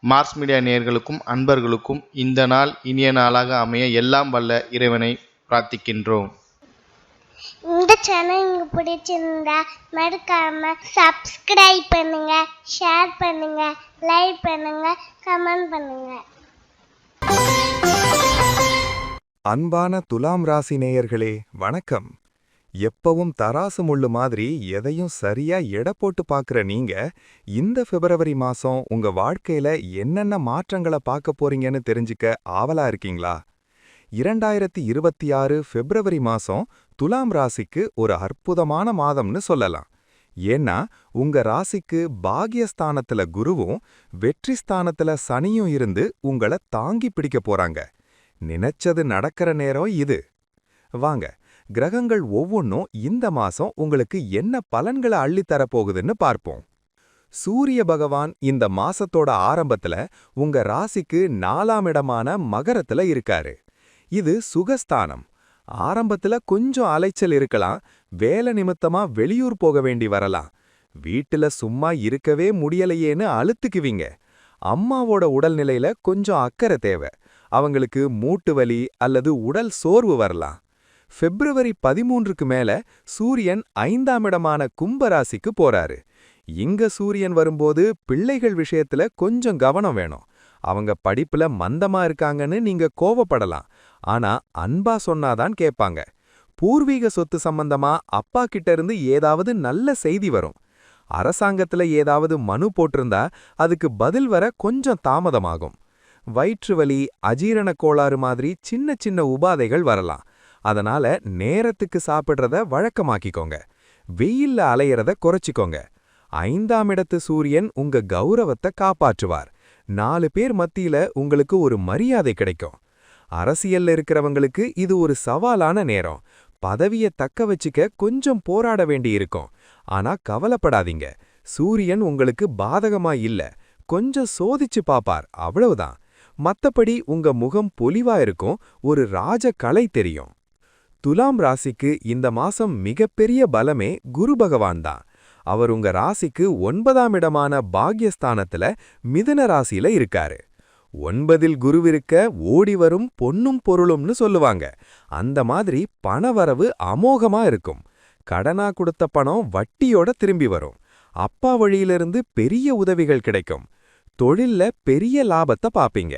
Mars media நேயர்களுக்கும் அன்பர்களுக்கும் இந்த நாள் இனிய நாளாக அமைய எல்லாம் வல்ல இறைவனை பிரார்த்திக்கின்றோம். இந்த சேனல் உங்களுக்கு பிடிச்சிருந்தா மறக்காம சப்ஸ்கிரைப் பண்ணுங்க, ஷேர் பண்ணுங்க, லைக் பண்ணுங்க, கமெண்ட் பண்ணுங்க. அன்பான துலாம் ராசி நேயர்களே வணக்கம். எப்பவும் தராசு முள்ளு மாதிரி எதையும் சரியா எடை போட்டு பார்க்குற நீங்க இந்த பிப்ரவரி மாசம் உங்க வாழ்க்கையில என்னென்ன மாற்றங்களை பார்க்க போறீங்கன்னு தெரிஞ்சுக்க ஆவலா இருக்கீங்களா? 2026 பிப்ரவரி மாசம் துலாம் ராசிக்கு ஒரு அற்புதமான மாதம்னு சொல்லலாம். ஏன்னா உங்க ராசிக்கு பாக்யஸ்தானத்துல குருவும் வெற்றி ஸ்தானத்துல சனியும் இருந்து உங்களை தாங்கி பிடிக்க போறாங்க. நினைச்சது நடக்கிற நேரம் இது. வாங்க, கிரகங்கள் ஒவ்வொன்றும் இந்த மாசம் உங்களுக்கு என்ன பலன்களை அள்ளித்தர போகுதுன்னு பார்ப்போம். சூரிய பகவான் இந்த மாசத்தோட ஆரம்பத்துல உங்க ராசிக்கு 4ஆம் இடமான மகரத்துல இருக்காரு. இது சுகஸ்தானம். ஆரம்பத்துல கொஞ்சம் அலைச்சல் இருக்கலாம், வேலை நிமித்தமா வெளியூர் போக வேண்டி வரலாம், வீட்டுல சும்மா இருக்கவே முடியலையேன்னு அழுத்துக்குவீங்க. அம்மாவோட உடல்நிலையில கொஞ்சம் அக்கறை தேவை, அவங்களுக்கு மூட்டு வலி அல்லது உடல் சோர்வு வரலாம். பிப்ரவரி 13க்கு மேல சூரியன் 5ஆம் இடமான கும்பராசிக்கு போறாரு. இங்க சூரியன் வரும்போது பிள்ளைகள் விஷயத்துல கொஞ்சம் கவனம் வேணும். அவங்க படிப்புல மந்தமா இருக்காங்கன்னு நீங்க கோவப்படலாம், ஆனா அன்பா சொன்னாதான் கேட்பாங்க. பூர்வீக சொத்து சம்பந்தமா அப்பா கிட்ட இருந்து ஏதாவது நல்ல செய்தி வரும். அரசாங்கத்துல ஏதாவது மனு போட்டிருந்தா அதுக்கு பதில் வர கொஞ்சம் தாமதமாகும். வயிற்று வலி, அஜீரண கோளாறு மாதிரி சின்ன சின்ன உபாதைகள் வரலாம். அதனால நேரத்துக்கு சாப்பிடுறத வழக்கமாக்கிக்கோங்க. வெயில்ல அலையறத குறைச்சிக்கோங்க. 5ஆம் இடத்து சூரியன் உங்க கௌரவத்தை காப்பாற்றுவார். 4 பேர் மத்தியில உங்களுக்கு ஒரு மரியாதை கிடைக்கும். அரசியல்ல இருக்கிறவங்களுக்கு இது ஒரு சவாலான நேரம். பதவியை தக்க வச்சுக்க கொஞ்சம் போராட வேண்டி இருக்கும். ஆனா கவலைப்படாதீங்க, சூரியன் உங்களுக்கு பாதகமா இல்ல, கொஞ்சம் சோதிச்சு பாப்பார், அவ்வளவுதான். மத்தபடி உங்க முகம் பொலிவா இருக்கும், ஒரு ராஜ கலை தெரியும். துலாம் ராசிக்கு இந்த மாசம் மிகப்பெரிய பலமே குரு பகவான் தான். அவர் உங்க ராசிக்கு 9ஆம் இடமான பாக்யஸ்தானத்துல மிதுன ராசியில இருக்காரு. 9இல் குருவிருக்க ஓடி வரும் பொன்னும் பொருளும்னு சொல்லுவாங்க. அந்த மாதிரி பணவரவு அமோகமா இருக்கும். கடனா கொடுத்த பணம் வட்டியோட திரும்பி வரும். அப்பா வழியிலிருந்து பெரிய உதவிகள் கிடைக்கும். தொழில்ல பெரிய லாபத்தை பாப்பீங்க.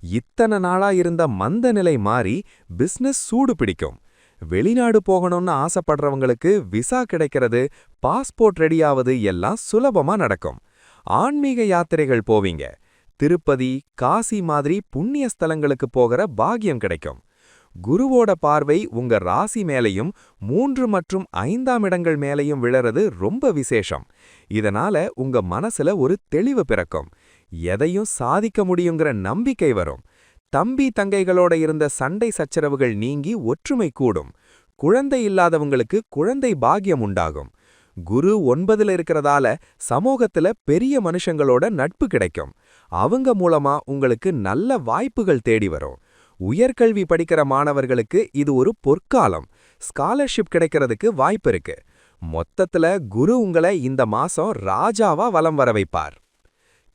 இத்தனை நாளா இருந்த மந்த நிலை மாறி பிசினஸ் சூடு பிடிக்கும். வெளிநாடு போகணும்னு ஆசைப்படுறவங்களுக்கு விசா கிடைக்கிறது, பாஸ்போர்ட் ரெடியாவது எல்லாம் சுலபமா நடக்கும். ஆன்மீக யாத்திரைகள் போவீங்க. திருப்பதி, காசி மாதிரி புண்ணிய ஸ்தலங்களுக்கு போகிற பாக்கியம் கிடைக்கும். குருவோட பார்வை உங்க ராசி மேலையும் 3 மற்றும் 5ஆம் இடங்கள் மேலையும் விழறது ரொம்ப விசேஷம். இதனால உங்க மனசுல ஒரு தெளிவு பிறக்கும். எதையும் சாதிக்க முடியுங்கிற நம்பிக்கை வரும். தம்பி தங்கைகளோட இருந்த சண்டை சச்சரவுகள் நீங்கி ஒற்றுமை கூடும். குழந்தை இல்லாதவங்களுக்கு குழந்தை பாக்கியம் உண்டாகும். குரு 9ல் இருக்கிறதால சமூகத்துல பெரிய மனுஷங்களோட நட்பு கிடைக்கும். அவங்க மூலமா உங்களுக்கு நல்ல வாய்ப்புகள் தேடி வரும். உயர்கல்வி படிக்கிற மாணவர்களுக்கு இது ஒரு பொற்காலம். ஸ்காலர்ஷிப் கிடைக்கிறதுக்கு வாய்ப்பு இருக்கு. மொத்தத்துல குரு உங்களை இந்த மாசம் ராஜாவா வலம் வர வைப்பார்.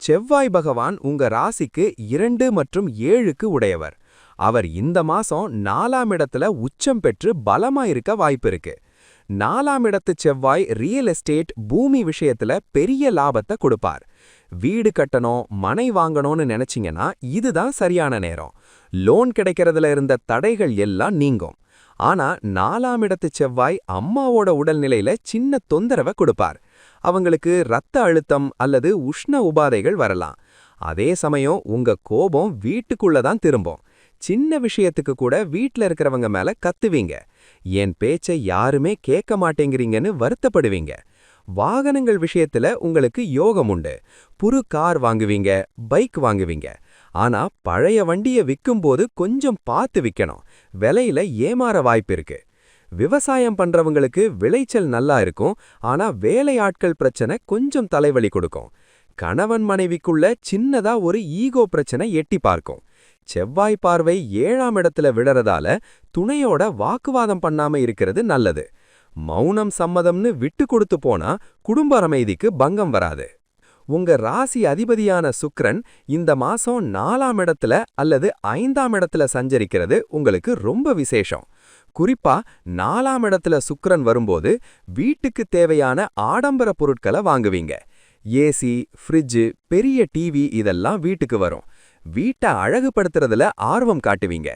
செவ்வாய் பகவான் உங்க ராசிக்கு 2 மற்றும் 7க்கு உடையவர். அவர் இந்த மாசம் 4ஆம் இடத்துல உச்சம் பெற்று பலமா இருக்க வாய்ப்பு இருக்கு. 4ஆம் இடத்து செவ்வாய் ரியல் எஸ்டேட், பூமி விஷயத்துல பெரிய லாபத்தை கொடுப்பார். வீடு கட்டணும், மனை வாங்கணும்னு நினைச்சீங்கன்னா இதுதான் சரியான நேரம். லோன் கிடைக்கிறதுல இருந்த தடைகள் எல்லாம் நீங்கும். ஆனா 4ஆம் இடத்து செவ்வாய் அம்மாவோட உடல்நிலையில சின்ன தொந்தரவை கொடுப்பார். அவங்களுக்கு இரத்த அழுத்தம் அல்லது உஷ்ண உபாதைகள் வரலாம். அதே சமயம் உங்க கோபம் வீட்டுக்குள்ளதான் திரும்பும். சின்ன விஷயத்துக்கு கூட வீட்ல இருக்கிறவங்க மேல கத்துவீங்க. என் பேச்சை யாருமே கேட்க மாட்டேங்கிறீங்கன்னு வருத்தப்படுவீங்க. வாகனங்கள் விஷயத்துல உங்களுக்கு யோகம் உண்டு. புது கார் வாங்குவீங்க, பைக் வாங்குவீங்க. ஆனா பழைய வண்டியை விற்கும்போது கொஞ்சம் பார்த்து விற்கணும். விலையில ஏமாற வாய்ப்பு இருக்கு. விவசாயம் பண்றவங்களுக்கு விளைச்சல் நல்லா இருக்கும், ஆனா வேலையாட்கள் பிரச்சனை கொஞ்சம் தலைவலி கொடுக்கும். கணவன் மனைவிக்குள்ள சின்னதா ஒரு ஈகோ பிரச்சனை எட்டி பார்க்கும். செவ்வாய் பார்வை 7ஆம் இடத்துல விழறதால துணையோட வாக்குவாதம் பண்ணாம இருக்கிறது நல்லது. மௌனம் சம்மதம்னு விட்டு கொடுத்து போனா குடும்ப அமைதிக்கு பங்கம் வராது. உங்க ராசி அதிபதியான சுக்கிரன் இந்த மாசம் 4ஆம் இடத்துல அல்லது 5ஆம் இடத்துல சஞ்சரிக்கிறது உங்களுக்கு ரொம்ப விசேஷம். குறிப்பா 4ஆம் இடத்துல சுக்கிரன் வரும்போது வீட்டுக்கு தேவையான ஆடம்பர பொருட்களை வாங்குவீங்க. ஏசி, ஃப்ரிட்ஜ், பெரிய டிவி இதெல்லாம் வீட்டுக்கு வரும். வீட்டை அழகுபடுத்துறதுல ஆர்வம் காட்டுவீங்க.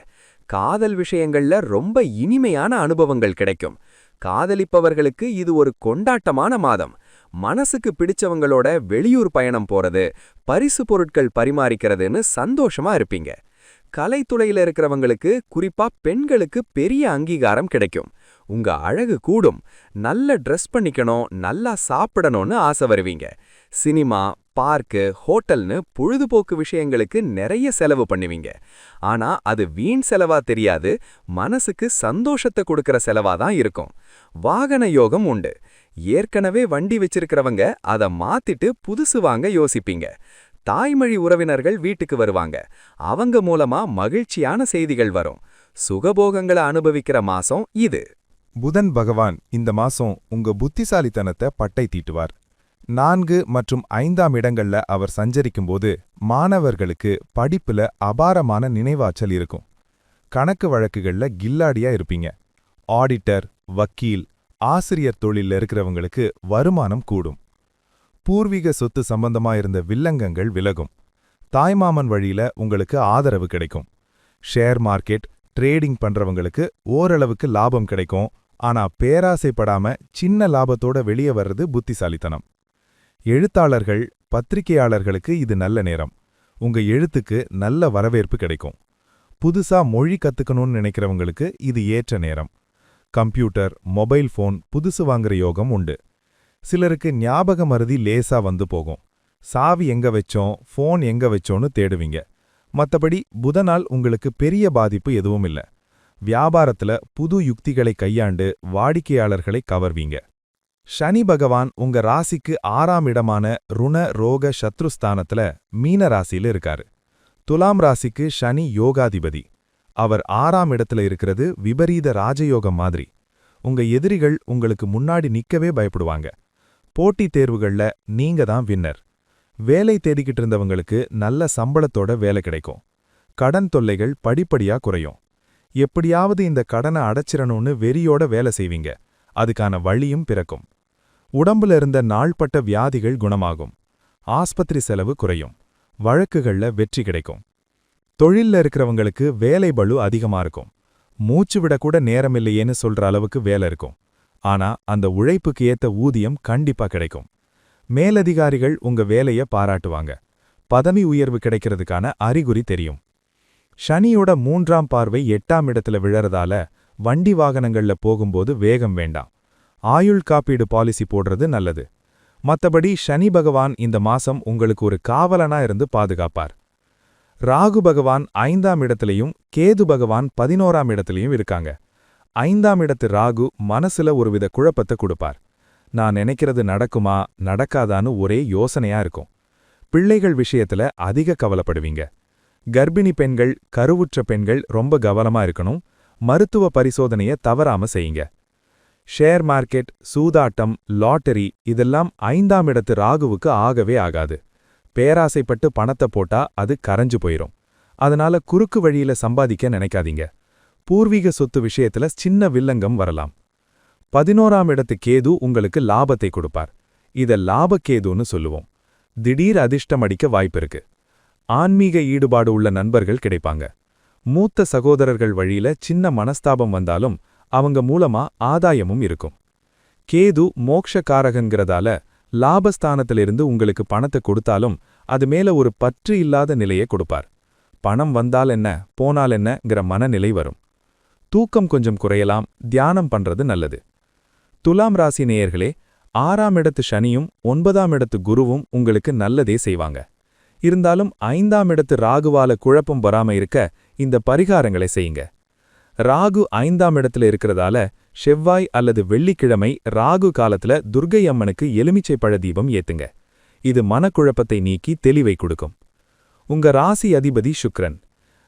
காதல் விஷயங்கள்ல ரொம்ப இனிமையான அனுபவங்கள் கிடைக்கும். காதலிப்பவர்களுக்கு இது ஒரு கொண்டாட்டமான மாதம். மனசுக்கு பிடிச்சவங்களோட வெளியூர் பயணம் போறது, பரிசு பொருட்கள் பரிமாறிக்கிறதுன்னு சந்தோஷமா இருப்பீங்க. கலைத்துறையில இருக்கிறவங்களுக்கு, குறிப்பா பெண்களுக்கு பெரிய அங்கீகாரம் கிடைக்கும். உங்க அழகு கூடும். நல்ல ட்ரெஸ் பண்ணிக்கணும், நல்லா சாப்பிடணும்னு ஆசை வருவீங்க. சினிமா, பார்க்கு, ஹோட்டல்னு பொழுதுபோக்கு விஷயங்களுக்கு நிறைய செலவு பண்ணுவீங்க. ஆனா அது வீண் செலவா தெரியாது, மனசுக்கு சந்தோஷத்தை கொடுக்கற செலவா தான் இருக்கும். வாகன யோகம் உண்டு. ஏற்கனவே வண்டி வச்சிருக்கிறவங்க அதை மாத்திட்டு புதுசு வாங்க யோசிப்பீங்க. தாய்மொழி உறவினர்கள் வீட்டுக்கு வருவாங்க. அவங்க மூலமா மகிழ்ச்சியான செய்திகள் வரும். சுகபோகங்களை அனுபவிக்கிற மாசம் இது. புதன் பகவான் இந்த மாசம் உங்க புத்திசாலித்தனத்தை பட்டை தீட்டுவார். 4 மற்றும் 5ஆம் இடங்கள்ல அவர் சஞ்சரிக்கும்போது மாணவர்களுக்கு படிப்புல அபாரமான நினைவாற்றல் இருக்கும். கணக்கு வழக்குகள்ல கில்லாடியா இருப்பீங்க. ஆடிட்டர், வக்கீல், ஆசிரியர் தொழில்ல இருக்கிறவங்களுக்கு வருமானம் கூடும். பூர்வீக சொத்து சம்பந்தமா இருந்த வில்லங்கங்கள் விலகும். தாய்மாமன் வழியில உங்களுக்கு ஆதரவு கிடைக்கும். ஷேர் மார்க்கெட், ட்ரேடிங் பண்றவங்களுக்கு ஓரளவுக்கு லாபம் கிடைக்கும். ஆனா பேராசைப்படாம சின்ன லாபத்தோட வெளியே வர்றது புத்திசாலித்தனம். எழுத்தாளர்கள், பத்திரிகையாளர்களுக்கு இது நல்ல நேரம். உங்க எழுத்துக்கு நல்ல வரவேற்பு கிடைக்கும். புதுசா மொழி கத்துக்கணும்னு நினைக்கிறவங்களுக்கு இது ஏற்ற நேரம். கம்ப்யூட்டர், மொபைல் போன் புதுசு வாங்குற யோகம் உண்டு. சிலருக்கு ஞாபக மறதி லேசா வந்து போகும். சாவி எங்க வச்சோம், போன் எங்க வச்சோன்னு தேடுவீங்க. மத்தபடி புதனால் உங்களுக்கு பெரிய பாதிப்பு எதுவும் இல்ல. வியாபாரத்துல புது யுக்திகளை கையாண்டு வாடிக்கையாளர்களை கவர்வீங்க. சனி பகவான் உங்க ராசிக்கு 6ஆம் இடமான ருண ரோக சத்ருஸ்தானத்துல மீன ராசியில இருக்காரு. துலாம் ராசிக்கு சனி யோகாதிபதி. அவர் 6ஆம் இடத்துல இருக்கிறது விபரீத ராஜயோகம் மாதிரி. உங்க எதிரிகள் உங்களுக்கு முன்னாடி நிக்கவே பயப்படுவாங்க. போட்டித் தேர்வுகள்ல நீங்க தான் வின்னர். வேலை தேடிக்கிட்டு இருந்தவங்களுக்கு நல்ல சம்பளத்தோட வேலை கிடைக்கும். கடன் தொல்லைகள் படிப்படியா குறையும். எப்படியாவது இந்த கடனை அடைச்சிரணும்னு வெறியோட வேலை செய்வீங்க. அதுக்கான வழியும் பிறக்கும். உடம்புல இருந்த நாள்பட்ட வியாதிகள் குணமாகும். ஆஸ்பத்திரி செலவு குறையும். வழக்குகள்ல வெற்றி கிடைக்கும். தொழில்ல இருக்கிறவங்களுக்கு வேலை பளு அதிகமா இருக்கும். மூச்சு விடக்கூட நேரமில்லையேன்னு சொல்ற அளவுக்கு வேலை இருக்கும். ஆனா அந்த உழைப்புக்கு ஏத்த ஊதியம் கண்டிப்பா கிடைக்கும். மேலதிகாரிகள் உங்க வேலைய பாராட்டுவாங்க. பதவி உயர்வு கிடைக்கிறதுக்கான அறிகுறி தெரியும். சனியோட 3ஆம் பார்வை 8ஆம் இடத்துல விழறதால வண்டி வாகனங்கள்ல போகும்போது வேகம் வேண்டாம். ஆயுள் காப்பீடு பாலிசி போடுறது நல்லது. மத்தபடி சனி பகவான் இந்த மாசம் உங்களுக்கு ஒரு காவலனா இருந்து பாதுகாப்பார். ராகு பகவான் 5ஆம் இடத்துலயும் கேது பகவான் 11ஆம் இடத்துலயும் இருக்காங்க. 5ஆம் இடத்து ராகு மனசுல ஒருவித குழப்பத்தை கொடுப்பார். நான் நினைக்கிறது நடக்குமா நடக்காதான்னு ஒரே யோசனையா இருக்கும். பிள்ளைகள் விஷயத்துல அதிக கவலைப்படுவீங்க. கர்ப்பிணி பெண்கள், கருவுற்ற பெண்கள் ரொம்ப கவனமா இருக்கணும். மருத்துவ பரிசோதனையை தவறாம செய்யுங்க. ஷேர் மார்க்கெட், சூதாட்டம், லாட்டரி இதெல்லாம் 5ஆம் இடத்து ராகுவுக்கு ஆகவே ஆகாது. பேராசைப்பட்டு பணத்தை போட்டா அது கரைஞ்சு போயிரும். அதனால குறுக்கு வழியில சம்பாதிக்க நினைக்காதீங்க. பூர்வீக சொத்து விஷயத்துல சின்ன வில்லங்கம் வரலாம். 11ஆம் இடத்து கேது உங்களுக்கு லாபத்தை கொடுப்பார். இத லாபக்கேதுன்னு சொல்லுவோம். திடீர் அதிர்ஷ்டம் அடிக்க வாய்ப்பிருக்கு. ஆன்மீக ஈடுபாடு உள்ள நண்பர்கள் கிடைப்பாங்க. மூத்த சகோதரர்கள் வழியில சின்ன மனஸ்தாபம் வந்தாலும் அவங்க மூலமா ஆதாயமும் இருக்கும். கேது மோக்ஷகாரகங்கிறதால லாபஸ்தானத்திலிருந்து உங்களுக்கு பணத்தை கொடுத்தாலும் அது மேல ஒரு பற்று இல்லாத நிலையை கொடுப்பார். பணம் வந்தால் என்ன போனால் என்னங்கிற மனநிலை வரும். தூக்கம் கொஞ்சம் குறையலாம். தியானம் பண்றது நல்லது. துலாம் ராசி நேயர்களே, 6ஆம் இடத்து சனியும் 9ஆம் இடத்து குருவும் உங்களுக்கு நல்லதே செய்வாங்க. இருந்தாலும் 5ஆம் இடத்து ராகுவால குழப்பம் வராம இருக்க இந்த பரிகாரங்களை செய்யுங்க. ராகு 5ஆம் இடத்துல இருக்கிறதால செவ்வாய் அல்லது வெள்ளிக்கிழமை ராகு காலத்துல துர்க்கை அம்மனுக்கு எலுமிச்சை பழ தீபம் ஏத்துங்க. இது மனக்குழப்பத்தை நீக்கி தெளிவை கொடுக்கும். உங்க ராசி அதிபதி சுக்கிரன்.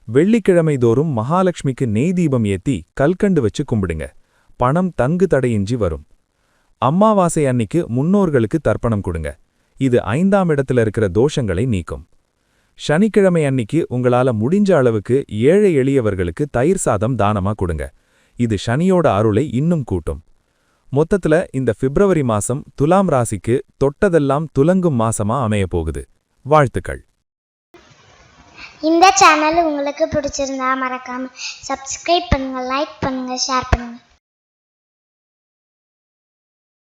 வெள்ளிக்கிழமை தோறும் மகாலட்சுமிக்கு நெய் தீபம் ஏத்தி கல்கண்டு வச்சு கும்பிடுங்க. பணம் தங்கு தடையின்றி வரும். அம்மாவாசை அன்னிக்கு முன்னோர்களுக்கு தர்ப்பணம் கொடுங்க. இது 5ஆம் இடத்துல இருக்கிற தோஷங்களை நீக்கும். சனிக்கிழமை அன்னிக்கு உங்களால முடிஞ்ச அளவுக்கு ஏழை எளியவர்களுக்கு தயிர் சாதம் தானமா கொடுங்க. இது சனியோட அருளை இன்னும் கூட்டும். மொத்தத்துல இந்த பிப்ரவரி மாசம் துலாம் ராசிக்கு தொட்டதெல்லாம் துலங்கும் மாசமா அமைய போகுது. வாழ்த்துக்கள். இந்த சேனல் உங்களுக்கு பிடிச்சிருந்தா மறக்காம சப்ஸ்கிரைப் பண்ணுங்க, லைக் பண்ணுங்க, ஷேர் பண்ணுங்க.